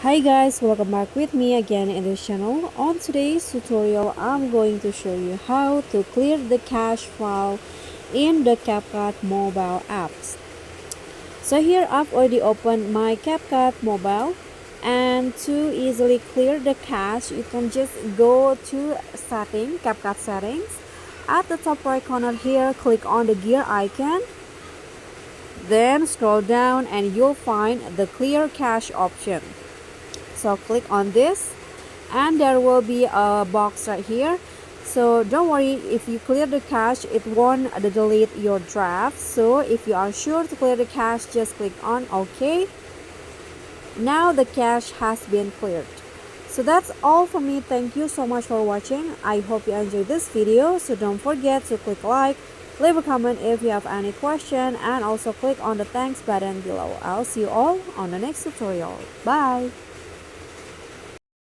Hi guys, welcome back with me again in this channel. On today's tutorial, I'm going to show you how to clear the cache file in the CapCut mobile apps. So here I've already opened my CapCut mobile, and to easily clear the cache, you can just go to CapCut settings. At the top right corner here, click on the gear icon. Then scroll down and you'll find the clear cache option. So click on this and there will be a box right here. So don't worry, if you clear the cache, it won't delete your draft. So if you are sure to clear the cache, just click on OK. Now the cache has been cleared. So that's all for me. Thank you so much for watching. I hope you enjoyed this video. So don't forget to click like, leave a comment if you have any question, and also click on the thanks button below. I'll see you all on the next tutorial. Bye.